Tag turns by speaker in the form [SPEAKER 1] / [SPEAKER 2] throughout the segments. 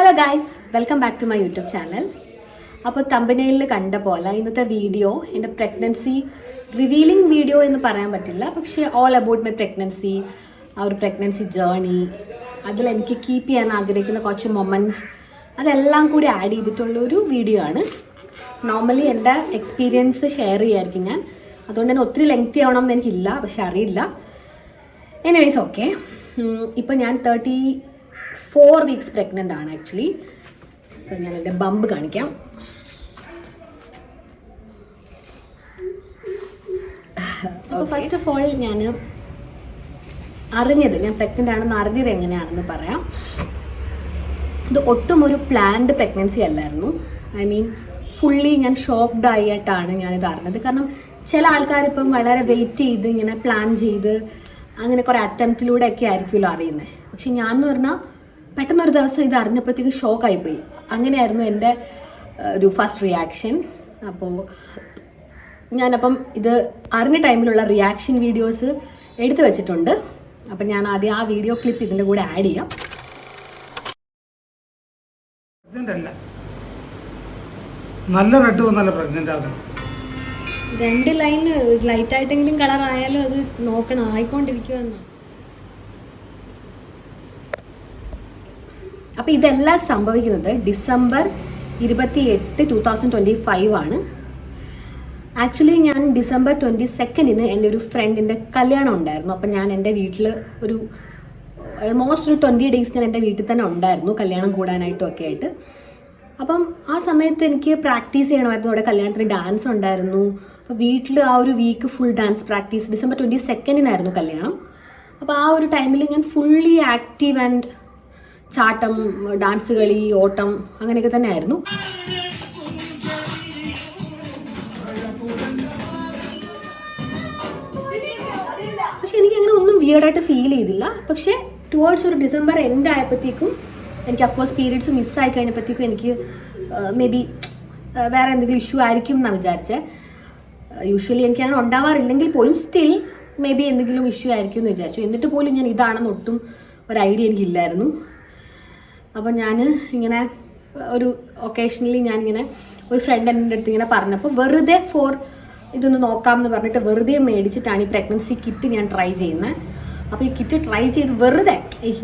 [SPEAKER 1] Hello guys, welcome back to my YouTube channel. അപ്പോൾ തമ്പനയിലിൽ കണ്ട പോലെ ഇന്നത്തെ വീഡിയോ എൻ്റെ പ്രഗ്നൻസി റിവീലിംഗ് വീഡിയോ എന്ന് പറയാൻ പറ്റില്ല, പക്ഷേ ഓൾ അബൌട്ട് മൈ പ്രഗ്നൻസി, ആ ഒരു പ്രഗ്നൻസി ജേർണി, അതിലെനിക്ക് കീപ്പ് ചെയ്യാൻ ആഗ്രഹിക്കുന്ന കുറച്ച് മൊമെൻറ്റ്സ്, അതെല്ലാം കൂടി ആഡ് ചെയ്തിട്ടുള്ളൊരു വീഡിയോ ആണ്. നോർമലി എൻ്റെ എക്സ്പീരിയൻസ് ഷെയർ ചെയ്യായിരിക്കും ഞാൻ, അതുകൊണ്ട് തന്നെ ഒത്തിരി ലെങ്തി ആവണം എന്ന് എനിക്കില്ല, പക്ഷെ അറിയില്ല. Anyways okay. ഇപ്പം ഞാൻ 34 വീക്സ് പ്രഗ്നൻ്റ് ആണ് ആക്ച്വലി. സോ ഞാൻ എൻ്റെ ബമ്പ് കാണിക്കാം. അപ്പോൾ ഫസ്റ്റ് ഓഫ് ഓൾ ഞാൻ പ്രഗ്നൻ്റ് ആണെന്ന് അറിഞ്ഞത് എങ്ങനെയാണെന്ന് പറയാം. ഇത് ഒട്ടും ഒരു പ്ലാൻഡ് പ്രഗ്നൻസി അല്ലായിരുന്നു. ഐ മീൻ ഫുള്ളി ഞാൻ ഷോക്ക്ഡ് ആയിട്ടാണ് ഞാനിത് അറിഞ്ഞത്. കാരണം ചില ആൾക്കാരിപ്പം വളരെ വെയിറ്റ് ചെയ്ത് ഇങ്ങനെ പ്ലാൻ ചെയ്ത് അങ്ങനെ കുറേ അറ്റംപ്റ്റിലൂടെ ഒക്കെ ആയിരിക്കുമല്ലോ അറിയുന്നത്. പക്ഷെ ഞാൻ എന്ന് പറഞ്ഞാൽ പെട്ടെന്നൊരു ദിവസം ഇത് അറിഞ്ഞപ്പോഴത്തേക്ക് ഷോക്കായിപ്പോയി. അങ്ങനെയായിരുന്നു എൻ്റെ ഒരു ഫസ്റ്റ് റിയാക്ഷൻ. അപ്പോൾ ഞാനപ്പം ഇത് അറിഞ്ഞ ടൈമിലുള്ള റിയാക്ഷൻ വീഡിയോസ് എടുത്തു വെച്ചിട്ടുണ്ട്. അപ്പം ഞാൻ ആദ്യം ആ വീഡിയോ ക്ലിപ്പ് ഇതിൻ്റെ കൂടെ ആഡ് ചെയ്യാം.
[SPEAKER 2] നല്ല റെഡ് നല്ല പ്രഗ്നന്റ് ആകും.
[SPEAKER 1] 2 ലൈൻ ലൈറ്റ് ആയിട്ടെങ്കിലും കളർ ആയാലും അത് നോക്കണം, ആയിക്കൊണ്ടിരിക്കുമെന്ന്. അപ്പോൾ ഇതെല്ലാം സംഭവിക്കുന്നത് ഡിസംബർ 28, 2025 ആണ്. ആക്ച്വലി ഞാൻ ഡിസംബർ 22 എൻ്റെ ഒരു ഫ്രണ്ടിൻ്റെ കല്യാണം ഉണ്ടായിരുന്നു. അപ്പം ഞാൻ എൻ്റെ വീട്ടിൽ ഒരു ഓൾമോസ്റ്റ് ഒരു 20 ഡേയ്സ് ഞാൻ എൻ്റെ വീട്ടിൽ തന്നെ ഉണ്ടായിരുന്നു, കല്യാണം കൂടാനായിട്ടും ഒക്കെ ആയിട്ട്. അപ്പം ആ സമയത്ത് എനിക്ക് പ്രാക്ടീസ് ചെയ്യണമായിരുന്നു. അവിടെ കല്യാണത്തിന് ഡാൻസ് ഉണ്ടായിരുന്നു. അപ്പോൾ വീട്ടിൽ ആ ഒരു week full dance practice. December 22 കല്യാണം. അപ്പോൾ ആ ഒരു ടൈമിൽ ഞാൻ ഫുള്ളി ആക്റ്റീവ് ആൻഡ് ചാട്ടം, ഡാൻസ് കളി, ഓട്ടം അങ്ങനെയൊക്കെ തന്നെ ആയിരുന്നു. പക്ഷെ എനിക്കങ്ങനെ ഒന്നും വിയർഡായിട്ട് ഫീൽ ചെയ്തില്ല. പക്ഷേ ടുവേർഡ്സ് ഒരു ഡിസംബർ എൻഡ് ആയപ്പോഴത്തേക്കും എനിക്ക് അഫ്കോഴ്സ് പീരീഡ്സ് മിസ്സായി കഴിഞ്ഞപ്പോഴത്തേക്കും എനിക്ക് മേ ബി വേറെ എന്തെങ്കിലും ഇഷ്യൂ ആയിരിക്കും എന്നാണ് വിചാരിച്ചത്. യൂഷ്വലി എനിക്ക് അങ്ങനെ ഉണ്ടാവാറില്ലെങ്കിൽ പോലും സ്റ്റിൽ മേ ബി എന്തെങ്കിലും ഇഷ്യൂ ആയിരിക്കും എന്ന് വിചാരിച്ചു. എന്നിട്ട് പോലും ഞാൻ ഇതാണെന്ന് ഒട്ടും ഒരു ഐഡിയ എനിക്കില്ലായിരുന്നു. അപ്പോൾ ഞാൻ ഇങ്ങനെ ഒരു ഒക്കേഷണലി ഞാനിങ്ങനെ ഒരു ഫ്രണ്ട് എൻ്റെ അടുത്ത് ഇങ്ങനെ പറഞ്ഞപ്പോൾ വെറുതെ ഇതൊന്ന് നോക്കാമെന്ന് പറഞ്ഞിട്ട് വെറുതെ മേടിച്ചിട്ടാണ് ഈ പ്രഗ്നൻസി കിറ്റ് ഞാൻ ട്രൈ ചെയ്യുന്നത്. അപ്പോൾ ഈ കിറ്റ് ട്രൈ ചെയ്ത് വെറുതെ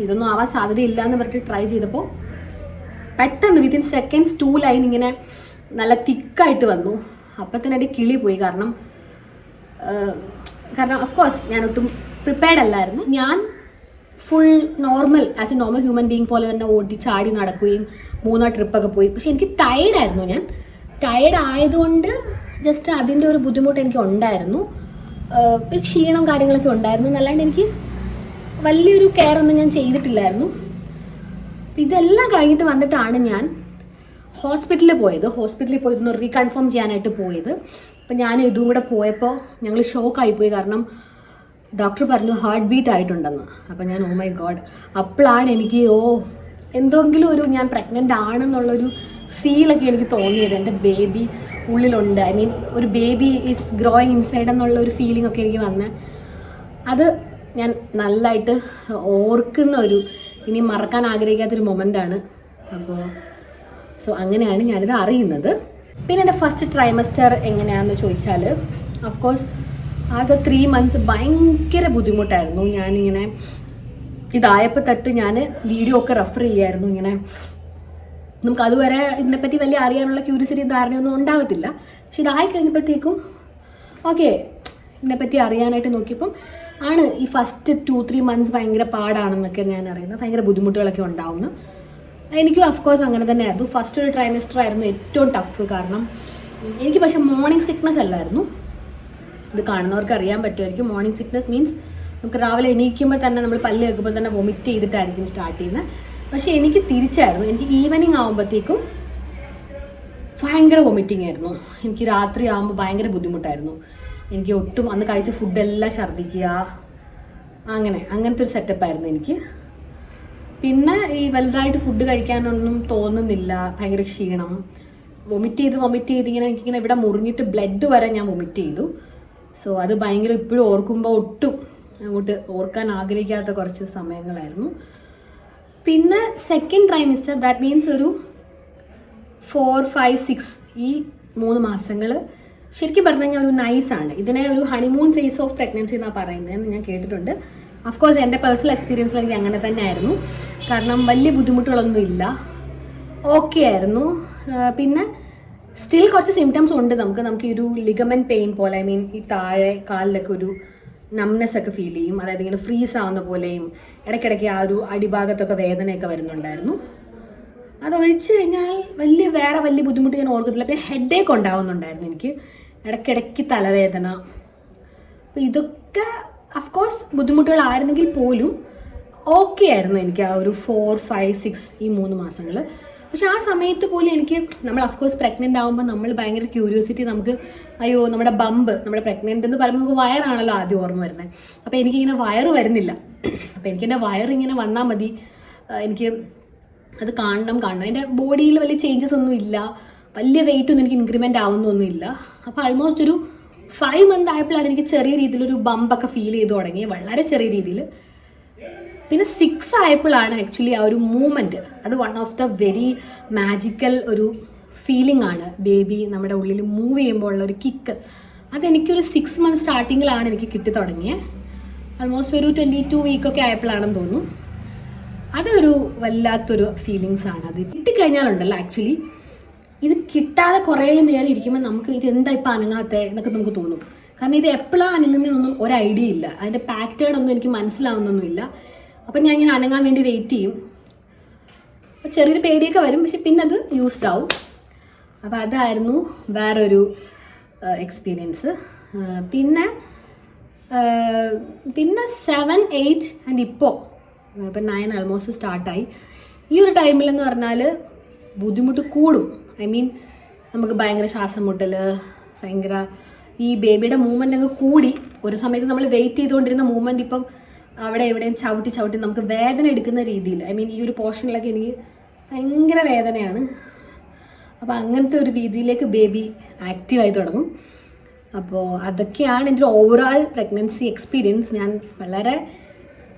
[SPEAKER 1] ഇതൊന്നും ആവാൻ സാധ്യതയില്ല എന്ന് പറഞ്ഞിട്ട് ട്രൈ ചെയ്തപ്പോൾ പെട്ടെന്ന് വിത്തിൻ സെക്കൻഡ്സ് 2 ലൈൻ ഇങ്ങനെ നല്ല തിക്കായിട്ട് വന്നു. അപ്പം തന്നെ എൻ്റെ കിളി പോയി. കാരണം ഓഫ്കോഴ്സ് ഞാൻ ഒട്ടും പ്രിപ്പയർഡ് അല്ലായിരുന്നു. ഞാൻ full normal as A normal human being പോലെ തന്നെ ഓടി ചാടി നടക്കുകയും 3 ട്രിപ്പൊക്കെ പോയി. പക്ഷെ എനിക്ക് ടയേർഡായിരുന്നു. ഞാൻ ടയേർഡ് ആയതുകൊണ്ട് ജസ്റ്റ് അതിൻ്റെ ഒരു ബുദ്ധിമുട്ട് എനിക്ക് ഉണ്ടായിരുന്നു. ക്ഷീണം കാര്യങ്ങളൊക്കെ ഉണ്ടായിരുന്നു. എന്നല്ലാണ്ട് എനിക്ക് വലിയൊരു കെയർ ഒന്നും ഞാൻ ചെയ്തിട്ടില്ലായിരുന്നു. ഇതെല്ലാം കഴിഞ്ഞിട്ട് വന്നിട്ടാണ് ഞാൻ ഹോസ്പിറ്റലിൽ പോയിരുന്നു റീകൺഫേം ചെയ്യാനായിട്ട് പോയത്. അപ്പം ഞാൻ ഇതും കൂടെ പോയപ്പോൾ ഞങ്ങൾ ഷോക്കായിപ്പോയി. കാരണം ഡോക്ടർ പറഞ്ഞു ഹാർട്ട് ബീറ്റ് ആയിട്ടുണ്ടെന്ന്. അപ്പം ഞാൻ ഓ മൈ ഗോഡ്, അപ്പോഴാണ് എനിക്ക് എന്തെങ്കിലും ഒരു ഞാൻ പ്രഗ്നൻ്റ് ആണെന്നുള്ളൊരു ഫീലൊക്കെ എനിക്ക് തോന്നിയത്. എൻ്റെ ബേബി ഉള്ളിലുണ്ട്, ഐ മീൻ ഒരു ബേബി ഈസ് ഗ്രോയിങ് ഇൻസൈഡ് എന്നുള്ള ഒരു ഫീലിംഗ് ഒക്കെ എനിക്ക് വന്നത്. അത് ഞാൻ നല്ലതായിട്ട് ഓർക്കുന്ന ഇനി മറക്കാൻ ആഗ്രഹിക്കാത്തൊരു മൊമെൻ്റാണ്. അപ്പോൾ അങ്ങനെയാണ് ഞാനിത് അറിയുന്നത്. പിന്നെ എൻ്റെ ഫസ്റ്റ് ട്രൈമസ്റ്റർ എങ്ങനെയാണെന്ന് ചോദിച്ചാൽ ഓഫ്കോഴ്സ് ആകെ 3 മന്ത്സ് ഭയങ്കര ബുദ്ധിമുട്ടായിരുന്നു. ഞാനിങ്ങനെ ഇതായപ്പോൾ തൊട്ട് ഞാൻ വീഡിയോ ഒക്കെ റെഫർ ചെയ്യായിരുന്നു. ഇങ്ങനെ നമുക്ക് അതുവരെ ഇതിനെപ്പറ്റി വലിയ അറിയാനുള്ള ക്യൂരിയോസിറ്റി ധാരണയൊന്നും ഉണ്ടാവത്തില്ല. പക്ഷെ ഇതായി കഴിഞ്ഞപ്പോഴത്തേക്കും ഓക്കെ ഇതിനെപ്പറ്റി അറിയാനായിട്ട് നോക്കിയപ്പം ആണ് ഈ ഫസ്റ്റ് 2-3 മന്ത്സ് ഭയങ്കര പാടാണെന്നൊക്കെ ഞാൻ അറിയുന്നത്. ഭയങ്കര ബുദ്ധിമുട്ടുകളൊക്കെ ഉണ്ടാവുന്നു. എനിക്കും അഫ്കോഴ്സ് അങ്ങനെ തന്നെ ആയിരുന്നു. ഫസ്റ്റ് ഒരു ട്രൈമസ്റ്റർ ആയിരുന്നു ഏറ്റവും ടഫ്. കാരണം എനിക്ക് പക്ഷേ മോർണിംഗ് സിക്നസ് അല്ലായിരുന്നു. ഇത് കാണുന്നവർക്ക് അറിയാൻ പറ്റുമായിരിക്കും. മോർണിംഗ് സിക്നസ് മീൻസ് നമുക്ക് രാവിലെ എണീക്കുമ്പോൾ തന്നെ നമ്മൾ പല്ല് വെക്കുമ്പോൾ തന്നെ വൊമിറ്റ് ചെയ്തിട്ടായിരിക്കും സ്റ്റാർട്ട് ചെയ്യുന്നത്. പക്ഷേ എനിക്ക് തിരിച്ചായിരുന്നു. എനിക്ക് ഈവനിങ് ആകുമ്പോഴത്തേക്കും ഭയങ്കര വൊമിറ്റിംഗ് ആയിരുന്നു. എനിക്ക് രാത്രി ആകുമ്പോൾ ഭയങ്കര ബുദ്ധിമുട്ടായിരുന്നു. എനിക്ക് ഒട്ടും അന്ന് കഴിച്ച ഫുഡെല്ലാം ഛർദ്ദിക്കുക, അങ്ങനത്തെ ഒരു സെറ്റപ്പായിരുന്നു എനിക്ക്. പിന്നെ ഈ വലുതായിട്ട് ഫുഡ് കഴിക്കാനൊന്നും തോന്നുന്നില്ല, ഭയങ്കര ക്ഷീണം, വൊമിറ്റ് ചെയ്ത് ഇങ്ങനെ എനിക്കിങ്ങനെ ഇവിടെ മുറിഞ്ഞിട്ട് ബ്ലഡ് വരെ ഞാൻ വൊമിറ്റ് ചെയ്തു. സോ അത് ഭയങ്കര ഇപ്പോഴും ഓർക്കുമ്പോൾ ഒട്ടും അങ്ങോട്ട് ഓർക്കാൻ ആഗ്രഹിക്കാത്ത കുറച്ച് സമയങ്ങളായിരുന്നു. പിന്നെ സെക്കൻഡ് ട്രൈമിസ്റ്റർ ദാറ്റ് മീൻസ് ഒരു 4, 5, 6 ഈ 3 മാസങ്ങൾ ശരിക്കും പറഞ്ഞു കഴിഞ്ഞാൽ ഒരു നൈസാണ്. ഇതിനെ ഒരു ഹണിമൂൺ ഫേസ് ഓഫ് പ്രഗ്നൻസി എന്നാണ് പറയുന്നതെന്ന് ഞാൻ കേട്ടിട്ടുണ്ട്. അഫ്കോഴ്സ് എൻ്റെ പേഴ്സണൽ എക്സ്പീരിയൻസിൽ എനിക്ക് അങ്ങനെ തന്നെ ആയിരുന്നു. കാരണം വലിയ ബുദ്ധിമുട്ടുകളൊന്നും ഇല്ല, ഓക്കെ ആയിരുന്നു. പിന്നെ സ്റ്റിൽ കുറച്ച് സിംറ്റംസ് ഉണ്ട് നമുക്ക് ഈ ഒരു ലിഗമെന്റ് പെയിൻ പോലെ, ഐ മീൻ ഈ താഴെ കാലിലൊക്കെ ഒരു നംനെസ് ഒക്കെ ഫീൽ ചെയ്യും. അതായത് ഇങ്ങനെ ഫ്രീസ് ആവുന്ന പോലെയും ഇടയ്ക്കിടയ്ക്ക് ആ ഒരു അടിഭാഗത്തൊക്കെ വേദനയൊക്കെ വരുന്നുണ്ടായിരുന്നു. അതൊഴിച്ച് കഴിഞ്ഞാൽ വേറെ വലിയ ബുദ്ധിമുട്ട് ഞാൻ ഓർക്കത്തില്ല. പിന്നെ ഹെഡേക്ക് ഉണ്ടാവുന്നുണ്ടായിരുന്നു എനിക്ക്, ഇടയ്ക്കിടയ്ക്ക് തലവേദന. അപ്പോൾ ഇതൊക്കെ അഫ്കോഴ്സ് ബുദ്ധിമുട്ടുകളായിരുന്നെങ്കിൽ പോലും ഓക്കെ ആയിരുന്നു എനിക്ക് ആ ഒരു 4, 5, 6 ഈ 3 മാസങ്ങൾ. പക്ഷെ ആ സമയത്ത് പോലും എനിക്ക്, നമ്മൾ അഫ്കോഴ്സ് പ്രഗ്നൻ്റ് ആകുമ്പോൾ നമ്മൾ ഭയങ്കര ക്യൂരിയോസിറ്റി, നമുക്ക് അയ്യോ നമ്മുടെ ബമ്പ്, നമ്മുടെ പ്രഗ്നൻ്റ് എന്ന് പറയുമ്പോൾ നമുക്ക് വയറാണല്ലോ ആദ്യം ഓർമ്മ വരുന്നത്. അപ്പോൾ എനിക്കിങ്ങനെ വയറ് വരുന്നില്ല. അപ്പോൾ എനിക്കെൻ്റെ വയറിങ്ങനെ വന്നാൽ മതി, എനിക്ക് അത് കാണണം. എൻ്റെ ബോഡിയിൽ വലിയ ചേഞ്ചസ് ഒന്നും ഇല്ല, വലിയ വെയിറ്റ് ഒന്നും എനിക്ക് ഇൻക്രിമെൻ്റ് ആവുന്നൊന്നുമില്ല. അപ്പോൾ ആൾമോസ്റ്റ് ഒരു 5 മന്ത് ആയപ്പോഴാണ് എനിക്ക് ചെറിയ രീതിയിലൊരു ബമ്പൊക്കെ ഫീൽ ചെയ്ത് തുടങ്ങി, വളരെ ചെറിയ രീതിയിൽ. പിന്നെ 6 ആയപ്പോഴാണ് ആക്ച്വലി ആ ഒരു മൂവ്മെൻറ്റ്, അത് one of the very magical ഒരു ഫീലിംഗ് ആണ്. ബേബി നമ്മുടെ ഉള്ളിൽ മൂവ് ചെയ്യുമ്പോൾ ഉള്ള ഒരു കിക്ക്, അതെനിക്കൊരു 6 മന്ത് സ്റ്റാർട്ടിങ്ങിലാണ് എനിക്ക് കിട്ടി തുടങ്ങിയത്. ആൾമോസ്റ്റ് ഒരു 22 വീക്കൊക്കെ ആയപ്പോഴാണെന്ന് തോന്നുന്നു. അതൊരു വല്ലാത്തൊരു ഫീലിങ്സ് ആണ്. അത് കിട്ടിക്കഴിഞ്ഞാലുണ്ടല്ലോ ആക്ച്വലി ഇത് കിട്ടാതെ കുറേ നേരം ഇരിക്കുമ്പോൾ നമുക്ക് ഇത് എന്താ ഇപ്പം അനങ്ങാത്ത എന്നൊക്കെ നമുക്ക് തോന്നും. കാരണം ഇത് എപ്പോഴാണ് അനങ്ങുന്നതെന്നൊന്നും ഒരു ഐഡിയ ഇല്ല, അതിൻ്റെ പാറ്റേൺ ഒന്നും എനിക്ക് മനസ്സിലാവുന്നൊന്നുമില്ല. അപ്പം ഞാൻ ഇങ്ങനെ അനങ്ങാൻ വേണ്ടി വെയിറ്റ് ചെയ്യും. അപ്പോൾ ചെറിയൊരു പേടിയൊക്കെ വരും, പക്ഷെ പിന്നെ അത് യൂസ്ഡ് ആവും. അപ്പോൾ അതായിരുന്നു വേറൊരു എക്സ്പീരിയൻസ്. പിന്നെ 7, 8 ആൻഡ് ഇപ്പോൾ 9 ആൾമോസ്റ്റ് സ്റ്റാർട്ടായി. ഈ ഒരു ടൈമിലെന്ന് പറഞ്ഞാൽ ബുദ്ധിമുട്ട് കൂടും. ഐ മീൻ നമുക്ക് ഭയങ്കര ശ്വാസം മുട്ടൽ, ഭയങ്കര ഈ ബേബിയുടെ മൂവ്മെൻ്റ് അങ്ങ് കൂടി. ഒരു സമയത്ത് നമ്മൾ വെയിറ്റ് ചെയ്തുകൊണ്ടിരുന്ന മൂവ്മെൻറ്റ് ഇപ്പം അവിടെ എവിടെയും ചവിട്ടി നമുക്ക് വേദന എടുക്കുന്ന രീതിയിൽ, ഐ മീൻ ഈ ഒരു പോർഷനിലൊക്കെ എനിക്ക് ഭയങ്കര വേദനയാണ്. അപ്പോൾ അങ്ങനത്തെ ഒരു രീതിയിലേക്ക് ബേബി ആക്റ്റീവായി തുടങ്ങും. അപ്പോൾ അതൊക്കെയാണ് എൻ്റെ ഒരു ഓവറോൾ പ്രഗ്നൻസി എക്സ്പീരിയൻസ്. ഞാൻ വളരെ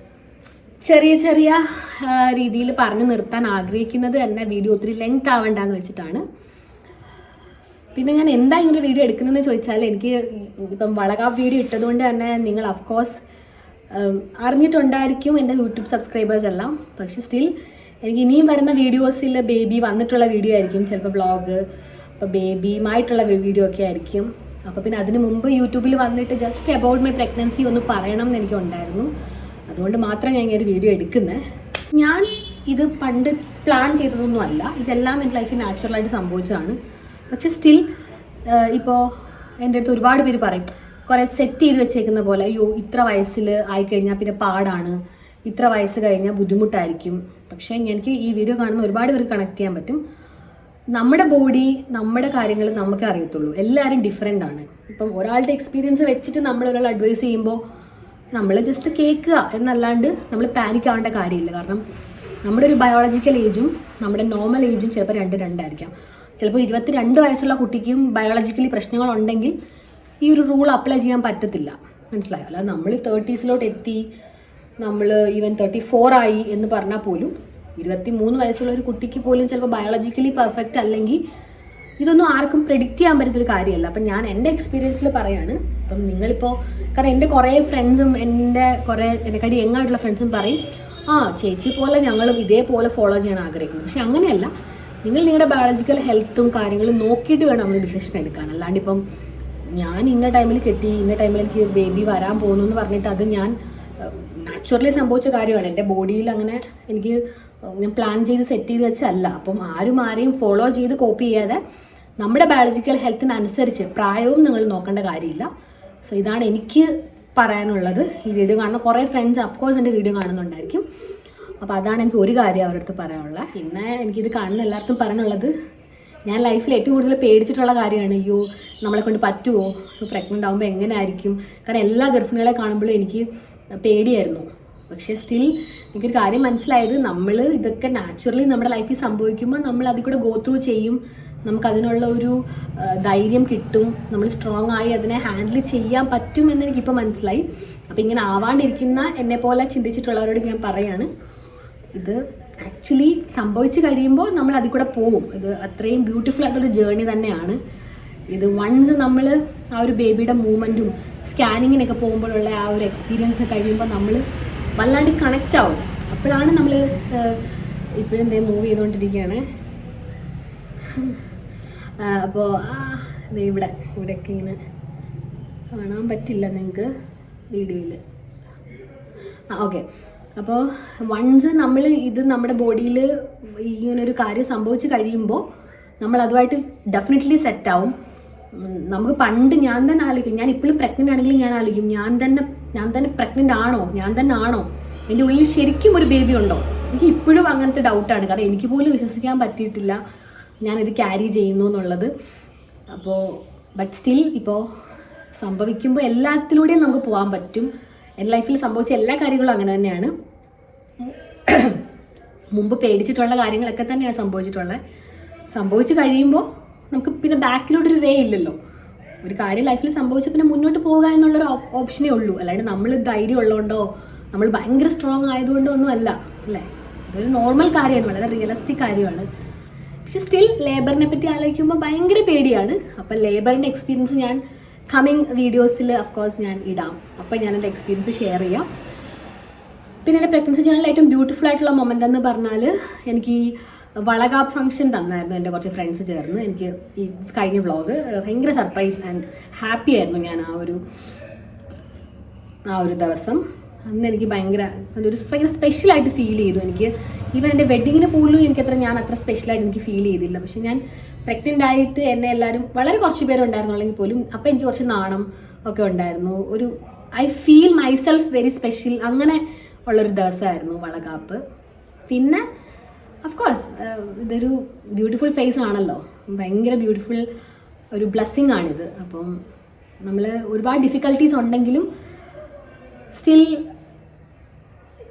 [SPEAKER 1] ചെറിയ രീതിയിൽ പറഞ്ഞു നിർത്താൻ ആഗ്രഹിക്കുന്നത് തന്നെ വീഡിയോ ഒത്തിരി ലെങ്ത് ആവണ്ടെന്ന് വെച്ചിട്ടാണ്. പിന്നെ ഞാൻ എന്താ ഇങ്ങനെ വീഡിയോ എടുക്കുന്നതെന്ന് ചോദിച്ചാൽ, എനിക്ക് ഇപ്പം വളകാപ്പ് വീഡിയോ ഇട്ടതുകൊണ്ട് തന്നെ നിങ്ങൾ അഫ്കോഴ്സ് അറിഞ്ഞിട്ടുണ്ടായിരിക്കും എൻ്റെ യൂട്യൂബ് സബ്സ്ക്രൈബേഴ്സ് എല്ലാം. പക്ഷെ സ്റ്റിൽ എനിക്ക് ഇനിയും വരുന്ന വീഡിയോസിൽ ബേബി വന്നിട്ടുള്ള വീഡിയോ ആയിരിക്കും, ചിലപ്പോൾ വ്ളോഗ്, അപ്പോൾ ബേബിയുമായിട്ടുള്ള വീഡിയോ ഒക്കെ ആയിരിക്കും. അപ്പോൾ പിന്നെ അതിന് മുമ്പ് യൂട്യൂബിൽ വന്നിട്ട് ജസ്റ്റ് അബൌട്ട് മൈ പ്രഗ്നൻസി ഒന്ന് പറയണം എന്ന് എനിക്കുണ്ടായിരുന്നു. അതുകൊണ്ട് മാത്രം ഞാൻ ഒരു വീഡിയോ എടുക്കുന്നത്. ഞാൻ ഇത് പണ്ട് പ്ലാൻ ചെയ്തതൊന്നും അല്ല, ഇതെല്ലാം എൻ്റെ ലൈഫിൽ നാച്ചുറലായിട്ട് സംഭവിച്ചതാണ്. പക്ഷെ സ്റ്റിൽ ഇപ്പോൾ എൻ്റെ അടുത്ത് ഒരുപാട് പേര് പറയും, കുറേ സെറ്റ് ചെയ്ത് വെച്ചേക്കുന്ന പോലെ, അയ്യോ ഇത്ര വയസ്സിൽ ആയിക്കഴിഞ്ഞാൽ പിന്നെ പാടാണ്, ഇത്ര വയസ്സ് കഴിഞ്ഞാൽ ബുദ്ധിമുട്ടായിരിക്കും. പക്ഷേ എനിക്ക് ഈ വീഡിയോ കാണുന്ന ഒരുപാട് പേർക്ക് കണക്ട് ചെയ്യാൻ പറ്റും. നമ്മുടെ ബോഡി, നമ്മുടെ കാര്യങ്ങൾ നമുക്കേ അറിയത്തുള്ളൂ. എല്ലാവരും ഡിഫറെൻ്റ് ആണ്. ഇപ്പം ഒരാളുടെ എക്സ്പീരിയൻസ് വെച്ചിട്ട് നമ്മളൊരാൾ അഡ്വൈസ് ചെയ്യുമ്പോൾ നമ്മൾ ജസ്റ്റ് കേൾക്കുക എന്നല്ലാണ്ട് നമ്മൾ പാനിക് ആവേണ്ട കാര്യമില്ല. കാരണം നമ്മുടെ ഒരു ബയോളജിക്കൽ ഏജും നമ്മുടെ നോർമൽ ഏജും ചിലപ്പോൾ 2 ആയിരിക്കാം. ചിലപ്പോൾ 22 വയസ്സുള്ള കുട്ടിക്കും ബയോളജിക്കലി പ്രശ്നങ്ങളുണ്ടെങ്കിൽ ഈ ഒരു റൂൾ അപ്ലൈ ചെയ്യാൻ പറ്റത്തില്ല, മനസ്സിലായോ? അല്ല നമ്മൾ 30s എത്തി, നമ്മൾ ഈവൻ 34 ആയി എന്ന് പറഞ്ഞാൽ പോലും 23 വയസ്സുള്ള ഒരു കുട്ടിക്ക് പോലും ചിലപ്പോൾ ബയോളജിക്കലി പെർഫെക്റ്റ് അല്ലെങ്കിൽ ഇതൊന്നും ആർക്കും പ്രെഡിക്റ്റ് ചെയ്യാൻ പറ്റുന്നൊരു കാര്യമല്ല. അപ്പം ഞാൻ എൻ്റെ എക്സ്പീരിയൻസിൽ പറയാണ്. അപ്പം നിങ്ങളിപ്പോൾ, കാരണം എൻ്റെ കുറേ ഫ്രണ്ട്സും എന്നെക്കാട്ടി യങ്ങായിട്ടുള്ള ഫ്രണ്ട്സും പറയും, ചേച്ചി പോലെ ഞങ്ങളും ഇതേപോലെ ഫോളോ ചെയ്യാൻ ആഗ്രഹിക്കുന്നു. പക്ഷെ അങ്ങനെയല്ല. നിങ്ങൾ നിങ്ങളുടെ ബയോളജിക്കൽ ഹെൽത്തും കാര്യങ്ങളും നോക്കിയിട്ട് വേണം നമ്മൾ ഡിസിഷൻ എടുക്കാൻ. അല്ലാണ്ട് ഇപ്പം ഞാൻ ഇന്ന ടൈമിൽ കെട്ടി, ഇന്ന ടൈമിൽ എനിക്ക് ബേബി വരാൻ പോകുന്നു എന്ന് പറഞ്ഞിട്ട് അത് ഞാൻ നാച്ചുറലി സംഭവിച്ച കാര്യമാണ്. എൻ്റെ ബോഡിയിൽ അങ്ങനെ ഞാൻ പ്ലാൻ ചെയ്ത് സെറ്റ് ചെയ്ത് വെച്ചല്ല. അപ്പം ആരെയും ഫോളോ ചെയ്ത് കോപ്പി ചെയ്യാതെ നമ്മുടെ ബയോളജിക്കൽ ഹെൽത്തിനനുസരിച്ച് പ്രായവും നിങ്ങൾ നോക്കേണ്ട കാര്യമില്ല. സോ ഇതാണ് എനിക്ക് പറയാനുള്ളത്. ഈ വീഡിയോ കാണുന്ന കുറേ ഫ്രണ്ട്സ് അഫ്കോഴ്സ് എൻ്റെ വീഡിയോ കാണുന്നുണ്ടായിരിക്കും. അപ്പോൾ അതാണ് എനിക്ക് ഒരു കാര്യം അവരുടെ അടുത്ത് പറയാനുള്ളത്. പിന്നെ എനിക്കിത് കാണുന്ന എല്ലാവർക്കും പറയാനുള്ളത്, ഞാൻ ലൈഫിൽ ഏറ്റവും കൂടുതൽ പേടിച്ചിട്ടുള്ള കാര്യമാണ്, അയ്യോ നമ്മളെ കൊണ്ട് പറ്റുമോ, പ്രഗ്നൻ്റ് ആകുമ്പോൾ എങ്ങനെ ആയിരിക്കും. കാരണം എല്ലാ ഗർഭിണികളെ കാണുമ്പോഴും എനിക്ക് പേടിയായിരുന്നു. പക്ഷേ സ്റ്റിൽ എനിക്കൊരു കാര്യം മനസ്സിലായത്, നമ്മൾ ഇതൊക്കെ നാച്ചുറലി നമ്മുടെ ലൈഫിൽ സംഭവിക്കുമ്പോൾ നമ്മൾ അതിൽ കൂടെ ഗോ ത്രൂ ചെയ്യും, നമുക്കതിനുള്ള ഒരു ധൈര്യം കിട്ടും, നമ്മൾ സ്ട്രോങ് ആയി അതിനെ ഹാൻഡിൽ ചെയ്യാൻ പറ്റും എന്ന് എനിക്കിപ്പോൾ മനസ്സിലായി. അപ്പോൾ ഇങ്ങനെ ആവാണ്ടിരിക്കുന്ന എന്നെപ്പോലെ ചിന്തിച്ചിട്ടുള്ളവരോട് ഞാൻ പറയാണ്, ഇത് ആക്ച്വലി സംഭവിച്ച് കഴിയുമ്പോൾ നമ്മൾ അതിൽ കൂടെ പോവും. ഇത് അത്രയും ബ്യൂട്ടിഫുൾ ആയിട്ടൊരു ജേർണി തന്നെയാണ് ഇത്. വൺസ് നമ്മൾ ആ ഒരു ബേബിയുടെ മൂവ്മെൻറ്റും സ്കാനിങ്ങിനൊക്കെ പോകുമ്പോഴുള്ള ആ ഒരു എക്സ്പീരിയൻസ് കഴിയുമ്പോൾ നമ്മൾ വല്ലാണ്ട് കണക്റ്റ് ആവും. അപ്പോഴാണ് നമ്മൾ ഇപ്പോഴും എന്തേ മൂവ് ചെയ്തുകൊണ്ടിരിക്കുകയാണ്. അപ്പോൾ ഇവിടെയൊക്കെ ഇങ്ങനെ കാണാൻ പറ്റില്ല നിങ്ങൾക്ക് വീഡിയോയിൽ. ഓക്കെ. അപ്പോൾ വൺസ് നമ്മൾ ഇത് നമ്മുടെ ബോഡിയിൽ ഇങ്ങനൊരു കാര്യം സംഭവിച്ച് കഴിയുമ്പോൾ നമ്മൾ അതുമായിട്ട് ഡെഫിനറ്റ്ലി സെറ്റാവും. നമുക്ക് പണ്ട് ഞാൻ തന്നെ ആലോചിക്കും, ഞാൻ ഇപ്പോഴും പ്രഗ്നൻ്റ് ആണെങ്കിലും ഞാൻ ആലോചിക്കും ഞാൻ തന്നെ പ്രഗ്നൻ്റ് ആണോ, ഞാൻ തന്നെ ആണോ, എൻ്റെ ഉള്ളിൽ ശരിക്കും ഒരു ബേബി ഉണ്ടോ. എനിക്ക് ഇപ്പോഴും അങ്ങനത്തെ ഡൗട്ടാണ്. കാരണം എനിക്ക് പോലും വിശ്വസിക്കാൻ പറ്റിയിട്ടില്ല ഞാനിത് ക്യാരി ചെയ്യുന്നു എന്നുള്ളത്. അപ്പോൾ ബട്ട് സ്റ്റിൽ ഇപ്പോൾ സംഭവിക്കുമ്പോൾ എല്ലാത്തിലൂടെയും നമുക്ക് പോകാൻ പറ്റും. എൻ്റെ ലൈഫിൽ സംഭവിച്ച എല്ലാ കാര്യങ്ങളും അങ്ങനെ തന്നെയാണ്. മുമ്പ് പേടിച്ചിട്ടുള്ള കാര്യങ്ങളൊക്കെ തന്നെയാണ് സംഭവിച്ച് കഴിയുമ്പോൾ നമുക്ക് പിന്നെ ബാക്കിലോട്ടൊരു വേ ഇല്ലല്ലോ. ഒരു കാര്യം ലൈഫിൽ സംഭവിച്ച പിന്നെ മുന്നോട്ട് പോകുക എന്നുള്ളൊരു ഓപ്ഷനേ ഉള്ളൂ. അല്ലാണ്ട് നമ്മൾ ധൈര്യം ഉള്ളതുകൊണ്ടോ നമ്മൾ ഭയങ്കര സ്ട്രോങ് ആയതുകൊണ്ടോ ഒന്നും അല്ല, അല്ലേ. ഇതൊരു നോർമൽ കാര്യമാണ്, വളരെ റിയലിസ്റ്റിക് കാര്യമാണ്. പക്ഷെ സ്റ്റിൽ ലേബറിനെ പറ്റി ആലോചിക്കുമ്പോൾ ഭയങ്കര പേടിയാണ്. അപ്പം ലേബറിൻ്റെ എക്സ്പീരിയൻസ് ഞാൻ കമ്മിങ് വീഡിയോസിൽ അഫ്കോഴ്സ് ഞാൻ ഇടാം. അപ്പം ഞാൻ എൻ്റെ എക്സ്പീരിയൻസ് ഷെയർ ചെയ്യാം. പിന്നെ എൻ്റെ പ്രഗ്നൻസി ജേർണിയിൽ ഏറ്റവും ബ്യൂട്ടിഫുൾ ആയിട്ടുള്ള മൊമെൻ്റ് എന്ന് പറഞ്ഞാൽ എനിക്ക് വളകാപ്പ് ഫംഗ്ഷൻ തന്നായിരുന്നു എൻ്റെ കുറച്ച് ഫ്രണ്ട്സ് ചേർന്ന്. എനിക്ക് ഈ കഴിഞ്ഞ വ്ളോഗ് ഭയങ്കര സർപ്രൈസ് ആൻഡ് ഹാപ്പി ആയിരുന്നു ഞാൻ ആ ഒരു ദിവസം. അന്ന് എനിക്ക് അതൊരു ഭയങ്കര സ്പെഷ്യലായിട്ട് ഫീൽ ചെയ്തു. എനിക്ക് ഈവൻ എൻ്റെ വെഡ്ഡിങ്ങിന് പോലും ഞാൻ അത്ര സ്പെഷ്യലായിട്ട് എനിക്ക് ഫീൽ ചെയ്തില്ല. പക്ഷെ ഞാൻ പ്രഗ്നൻ്റ് ആയിട്ട് എന്നെ എല്ലാവരും വളരെ കുറച്ച് പേരുണ്ടായിരുന്നുള്ളെങ്കിൽ പോലും അപ്പം എനിക്ക് കുറച്ച് നാണം ഒക്കെ ഉണ്ടായിരുന്നു. I feel myself very special അങ്ങനെ ഉള്ളൊരു ദിവസമായിരുന്നു വളകാപ്പ്. പിന്നെ അഫ്കോഴ്സ് ഇതൊരു ബ്യൂട്ടിഫുൾ ഫേസ് ആണല്ലോ, ഭയങ്കര ബ്യൂട്ടിഫുൾ ഒരു ബ്ലെസ്സിങ് ആണിത്. അപ്പം നമ്മൾ ഒരുപാട് ഡിഫിക്കൽട്ടീസ് ഉണ്ടെങ്കിലും സ്റ്റിൽ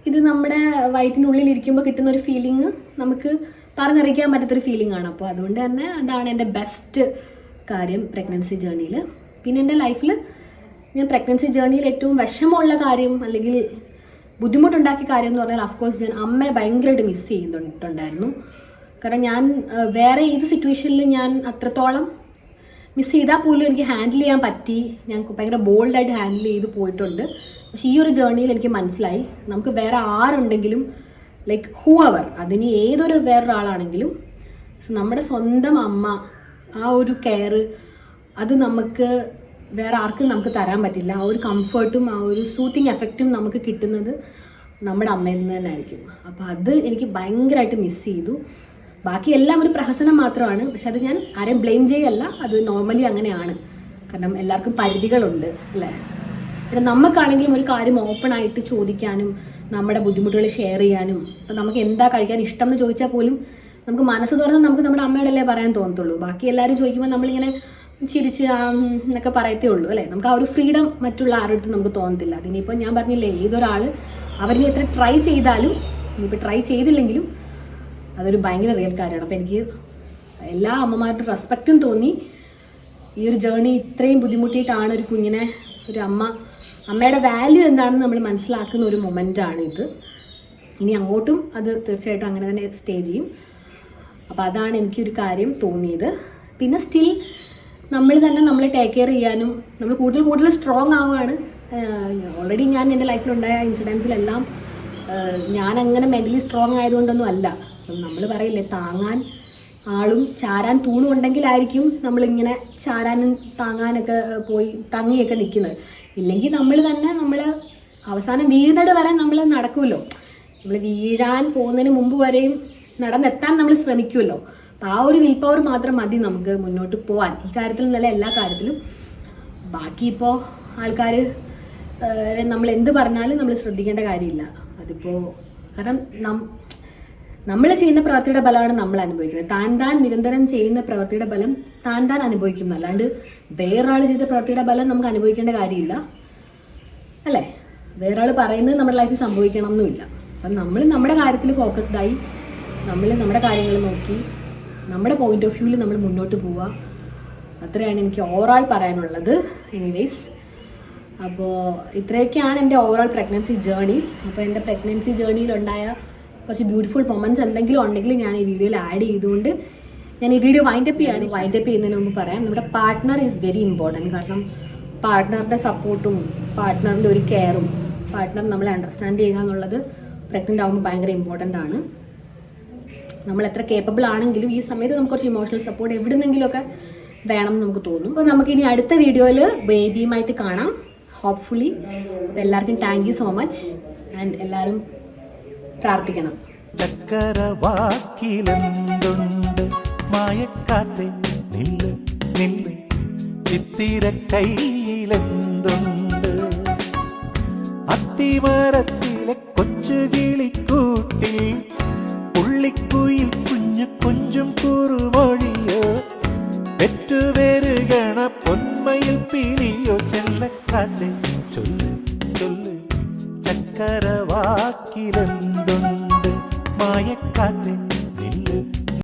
[SPEAKER 1] ഇത് നമ്മുടെ വയറ്റിനുള്ളിൽ ഇരിക്കുമ്പോൾ കിട്ടുന്ന ഒരു ഫീലിംഗ് നമുക്ക് പറഞ്ഞറിയിക്കാൻ പറ്റാത്തൊരു ഫീലിംഗ് ആണ്. അപ്പോൾ അതുകൊണ്ട് തന്നെ അതാണ് എൻ്റെ ബെസ്റ്റ് കാര്യം പ്രഗ്നൻസി ജേർണിയിൽ. പിന്നെ എൻ്റെ ലൈഫിൽ ഞാൻ പ്രഗ്നൻസി ജേർണിയിൽ ഏറ്റവും വിഷമമുള്ള കാര്യം അല്ലെങ്കിൽ ബുദ്ധിമുട്ടുണ്ടാക്കിയ കാര്യം എന്ന് പറഞ്ഞാൽ അഫ്കോഴ്സ് ഞാൻ അമ്മയെ ഭയങ്കരമായിട്ട് മിസ് ചെയ്യുന്നുണ്ടായിരുന്നു. കാരണം ഞാൻ വേറെ ഏത് സിറ്റുവേഷനിൽ ഞാൻ അത്രത്തോളം മിസ് ചെയ്താൽ പോലും എനിക്ക് ഹാൻഡിൽ ചെയ്യാൻ പറ്റി. ഞാൻ ഭയങ്കര ബോൾഡായിട്ട് ഹാൻഡിൽ ചെയ്ത് പോയിട്ടുണ്ട്. പക്ഷേ ഈ ഒരു ജേർണിയിൽ എനിക്ക് മനസ്സിലായി നമുക്ക് വേറെ ആരുണ്ടെങ്കിലും ലൈക്ക് ഹൂ അവർ, അതിന് ഏതൊരു വേറൊരാളാണെങ്കിലും നമ്മുടെ സ്വന്തം അമ്മ ആ ഒരു കെയർ അത് നമുക്ക് വേറെ ആർക്കും നമുക്ക് തരാൻ പറ്റില്ല. ആ ഒരു കംഫർട്ടും ആ ഒരു സൂത്തിങ് എഫക്റ്റും നമുക്ക് കിട്ടുന്നത് നമ്മുടെ അമ്മയിൽ നിന്ന് തന്നെ ആയിരിക്കും. അപ്പോൾ അത് എനിക്ക് ഭയങ്കരമായിട്ട് മിസ് ചെയ്തു. ബാക്കി എല്ലാം ഒരു പ്രഹസനം മാത്രമാണ്. പക്ഷെ അത് ഞാൻ ആരെയും ബ്ലെയിം ചെയ്യല്ല, അത് നോർമലി അങ്ങനെയാണ്. കാരണം എല്ലാവർക്കും പരിധികളുണ്ട്, അല്ലേ. പിന്നെ നമുക്കാണെങ്കിലും ഒരു കാര്യം ഓപ്പൺ ആയിട്ട് ചോദിക്കാനും നമ്മുടെ ബുദ്ധിമുട്ടുകൾ ഷെയർ ചെയ്യാനും, ഇപ്പം നമുക്ക് എന്താ കഴിക്കാൻ ഇഷ്ടം എന്ന് ചോദിച്ചാൽ പോലും നമുക്ക് മനസ്സ് തുറന്ന് നമുക്ക് നമ്മുടെ അമ്മയോടല്ലേ പറയാൻ തോന്നത്തുള്ളൂ. ബാക്കി എല്ലാവരും ചോദിക്കുമ്പോൾ നമ്മളിങ്ങനെ ചിരിച്ച് എന്നൊക്കെ പറയത്തേ ഉള്ളൂ, അല്ലേ. നമുക്ക് ആ ഒരു ഫ്രീഡം മറ്റുള്ള ആരുടെ നമുക്ക് തോന്നത്തില്ല. അതിനിപ്പോൾ ഞാൻ പറഞ്ഞില്ലേ, ഏതൊരാൾ അവരിനെ എത്ര ട്രൈ ചെയ്താലും ഇനിയിപ്പോൾ ട്രൈ ചെയ്തില്ലെങ്കിലും അതൊരു ഭയങ്കര റിയൽ കാര്യമാണ്. അപ്പോൾ എനിക്ക് എല്ലാ അമ്മമാരുടെ റെസ്പെക്റ്റും തോന്നി. ഈ ഒരു ജേർണി ഇത്രയും ബുദ്ധിമുട്ടിയിട്ടാണ് ഒരു കുഞ്ഞിനെ അമ്മയുടെ വാല്യൂ എന്താണെന്ന് നമ്മൾ മനസ്സിലാക്കുന്ന ഒരു മൊമെൻ്റാണ് ഇത്. ഇനി അങ്ങോട്ടും അത് തീർച്ചയായിട്ടും അങ്ങനെ തന്നെ സ്റ്റേ ചെയ്യും. അപ്പോൾ അതാണ് എനിക്കൊരു കാര്യം തോന്നിയത്. പിന്നെ സ്റ്റിൽ നമ്മൾ തന്നെ നമ്മളെ ടേക്ക് കെയർ ചെയ്യാനും നമ്മൾ കൂടുതൽ സ്ട്രോങ് ആവുകയാണ്. ഓൾറെഡി ഞാൻ എൻ്റെ ലൈഫിലുണ്ടായ ഇൻസിഡൻസിലെല്ലാം ഞാനങ്ങനെ മെൻ്റലി സ്ട്രോങ് ആയതുകൊണ്ടൊന്നും അല്ല. നമ്മൾ പറയില്ലേ, താങ്ങാൻ ആളും ചാരാൻ തൂണും ഉണ്ടെങ്കിലായിരിക്കും നമ്മളിങ്ങനെ ചാരാനും താങ്ങാനൊക്കെ പോയി തങ്ങിയൊക്കെ നിൽക്കുന്നത്. ഇല്ലെങ്കിൽ നമ്മൾ അവസാനം വീഴുന്നത് വരെ നമ്മൾ നടക്കുമല്ലോ. നമ്മൾ വീഴാൻ പോകുന്നതിന് മുമ്പ് വരെയും നടന്നെത്താൻ നമ്മൾ ശ്രമിക്കുമല്ലോ. അപ്പോൾ ആ ഒരു വിൽ പവർ മാത്രം മതി നമുക്ക് മുന്നോട്ട് പോകാൻ. ഈ കാര്യത്തിൽ നല്ല എല്ലാ കാര്യത്തിലും. ബാക്കി ഇപ്പോൾ ആൾക്കാർ നമ്മൾ എന്ത് പറഞ്ഞാലും നമ്മൾ ശ്രദ്ധിക്കേണ്ട കാര്യമില്ല. അതിപ്പോൾ കാരണം നമ്മൾ ചെയ്യുന്ന പ്രവൃത്തിയുടെ ബലമാണ് നമ്മൾ അനുഭവിക്കുന്നത്. താൻ നിരന്തരം ചെയ്യുന്ന പ്രവൃത്തിയുടെ ബലം താൻ അനുഭവിക്കും. അല്ലാണ്ട് വേറൊരാൾ ചെയ്ത പ്രവൃത്തിയുടെ ബലം നമുക്ക് അനുഭവിക്കേണ്ട കാര്യമില്ല, അല്ലേ. വേറൊരാൾ പറയുന്നത് നമ്മുടെ ലൈഫിൽ സംഭവിക്കണം എന്നുമില്ല. അപ്പം നമ്മൾ നമ്മുടെ കാര്യത്തിൽ ഫോക്കസ്ഡായി നമ്മൾ നമ്മുടെ കാര്യങ്ങൾ നോക്കി നമ്മുടെ പോയിന്റ് ഓഫ് വ്യൂവിൽ നമ്മൾ മുന്നോട്ട് പോവുക. അത്രയാണ് എനിക്ക് ഓവറോൾ പറയാനുള്ളത്. എനിവേസ്, അപ്പോൾ ഇത്രയൊക്കെയാണ് എൻ്റെ ഓവറോൾ പ്രഗ്നൻസി ജേർണി. അപ്പോൾ എൻ്റെ പ്രഗ്നൻസി ജേർണിയിലുണ്ടായ കുറച്ച് ബ്യൂട്ടിഫുൾ മൊമെൻറ്റ്സ് എന്തെങ്കിലും ഉണ്ടെങ്കിൽ ഞാൻ ഈ വീഡിയോയിൽ ആഡ് ചെയ്തുകൊണ്ട് ഞാൻ ഈ വീഡിയോ വൈൻഡപ്പ് ചെയ്യുന്നതിന് മുമ്പ് പറയാം, നമ്മുടെ പാർട്ട്ണർ ഈസ് വെരി ഇമ്പോർട്ടൻറ്റ്. കാരണം പാർട്ട്ണറുടെ സപ്പോർട്ടും പാർട്ട്ണറിൻ്റെ ഒരു കെയറും പാർട്ട്ണർ നമ്മളെ അണ്ടർസ്റ്റാൻഡ് ചെയ്യുക എന്നുള്ളത് പ്രഗ്നൻ്റ് ആകുമ്പോൾ ഭയങ്കര ഇമ്പോർട്ടൻ്റ് ആണ്. നമ്മൾ എത്ര കേപ്പബിൾ ആണെങ്കിലും ഈ സമയത്ത് നമുക്ക് കുറച്ച് ഇമോഷണൽ സപ്പോർട്ട് എവിടുന്നെങ്കിലുമൊക്കെ വേണം എന്ന് നമുക്ക് തോന്നും. അപ്പോൾ നമുക്കിനി അടുത്ത വീഡിയോയിൽ ബേബിയുമായിട്ട് കാണാം ഹോപ്പ്ഫുള്ളി. അപ്പോൾ എല്ലാവർക്കും thank you so much and എല്ലാവരും പ്രാർത്ഥിക്കണം.
[SPEAKER 3] ചക്കരവാക്കിലെന്തുണ്ട് മായക്കാത്തെ നില്ല് നില്ല്, ചിത്തിര കയ്യിലെന്തുണ്ട്, അത്തിമരത്തിലെ കൊച്ചുകിളിക്കൂട്ടിൽ പുള്ളിക്കുയിൽ കുഞ്ഞു കുഞ്ചും കുറുമൊഴിയോ, പെറ്റുവരുകണ പൊന്മയിൽ പിലിയോ, ചെല്ലക്കാറ്റെ ചൊല്ല് ചൊല്ല്, ചക്കരവാക്കിലെന്തുണ്ട് മായക്കാറ്റെ